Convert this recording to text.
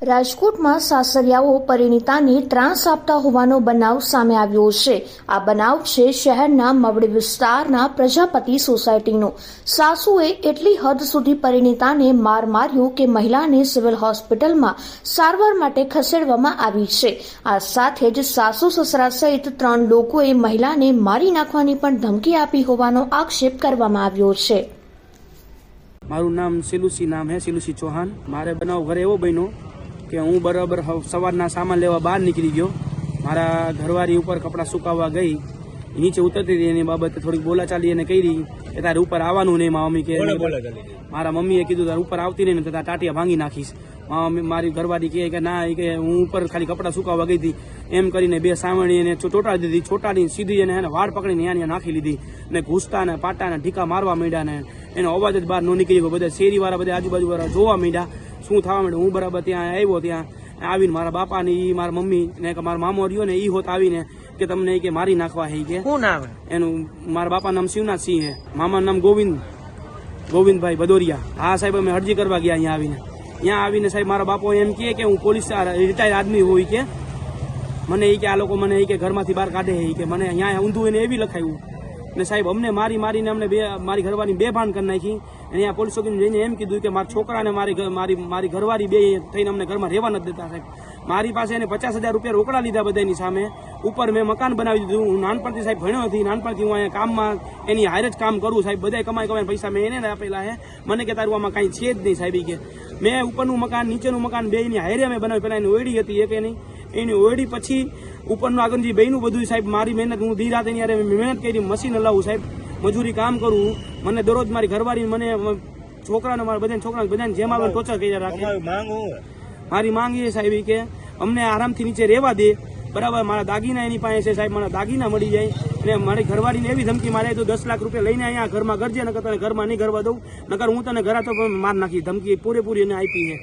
રાજકોટમાં સાસરિયાઓ પરિણીતાને ત્રાસ આપતા હોવાનો બનાવ સામે આવ્યો છે। આ બનાવ છે શહેરના મવડી વિસ્તારના પ્રજાપતિ સોસાયટીનો। સાસુએ એટલી હદ સુધી પરિણીતાને માર માર્યો કે મહિલાને સિવિલ હોસ્પિટલમાં સારવાર માટે ખસેડવામાં આવી છે। આ સાથે જ સાસુ સસરા સહિત 3 લોકોએ મહિલાને મારી નાખવાની પણ ધમકી આપી હોવાનો આક્ષેપ કરવામાં આવ્યો છે। મારું નામ સિલુસી નામ है सिलुसी चौहान। मारे बनाव घरे एवो बन्यो કે હું બરાબર સવારના સામાન લેવા બહાર નીકળી ગયો। મારા ઘરવાળી ઉપર કપડાં સુકાવવા ગઈ, નીચે ઉતરતી હતી, એની બાબતે થોડીક બોલાચાલી એને કરી કે તારે ઉપર આવવાનું નહીં। મારા મમ્મી કે મારા મમ્મીએ કીધું તારે ઉપર આવતી નહીં, તારા ટાટિયા ભાંગી નાખીશ। મારી ઘરવાળી કે ના, કે હું ઉપર ખાલી કપડાં સુકાવવા ગઈ હતી એમ કરીને 2 સાવણી એને ચોટાડી દીધી। ચોટાડીને સીધી એને વાળ પકડીને ત્યાં નાખી લીધી ને ઘૂસતા ને પાટા ને ઢીકા મારવા માંડ્યા ને એનો અવાજ જ બહાર ન નીકળી ગયો। બધા શેરીવાળા બધા આજુબાજુવાળા જોવા માંડ્યા શું થવા માંડ્યું। હું બરાબર ત્યાં આવ્યો, ત્યાં આવીને મારા બાપા ને મારા મમ્મી ને મારા મામો રહ્યો ને ઈ હોત આવીને કે તમને કે મારી નાખવા હે કે શું નામ એનું। મારા બાપા નામ શિવનાથ સિંહ હે, મામા નામ ગોવિંદભાઈ ભદોરિયા। હા સાહેબ, અમે અરજી કરવા ગયા અહીંયા આવીને સાહેબ મારા બાપો એમ કે હું પોલીસ રિટાયર આદમી હોય કે મને એ કે આ લોકો મને કે ઘરમાંથી બહાર કાઢે કે મને અહીંયા ઊંધું એને એવી લખાયું ને સાહેબ અમને મારીને અમને મારી ઘરવાળી બેભાન કરી નાખી। અને અહીંયા પોલીસ ચોકીને જઈને એમ કીધું કે મારા છોકરાને મારી ઘરવાળી બે થઈને અમને ઘરમાં રહેવા નથી દેતા સાહેબ। મારી પાસે એને 50,000 રૂપિયા રોકડા લીધા બધાની સામે। ઉપર મેં મકાન બનાવી દીધું। હું નાનપણથી સાહેબ ભણ્યો નથી, નાનપણથી હું અહીંયા કામમાં એની હારે જ કામ કરું સાહેબ। બધા કમાઈ પૈસા મેં એને આપેલા હે। મને કે તારું આમાં કાંઈ છે જ નહીં સાહેબ કે મેં ઉપરનું મકાન નીચેનું મકાન બેયની હારે અમે બનાવ્યું। પહેલાં એની ઓયડી હતી એક એની ઓયડી, પછી ઉપરનું આગળજી બેયનું બધું સાહેબ મારી મહેનત, હું દી રાત એની હારે મહેનત કરી, મશીન હલાવું સાહેબ, મજૂરી કામ કરું। મને દરરોજ મારી ઘરવાળી મને છોકરાને મારા બધા છોકરાને બધાને જેમ આવે ટોર્ચર કરી રાખે। મારી માંગ એ સાહેબ કે અમને આરામથી નીચે રહેવા દે, બરાબર। મારા દાગીના એની પાસે છે સાહેબ, મારા દાગીના મળી જાય। અને મારી ઘરવાળીને એવી ધમકી મારે તો 10 લાખ રૂપિયા લઈને અહીંયા ઘરમાં કરજે, નકર તને ઘરમાં નહીં કરવા દઉં, નકર હું તને ઘરે તો માર નાખી, ધમકી પૂરેપૂરી એને આપી છે।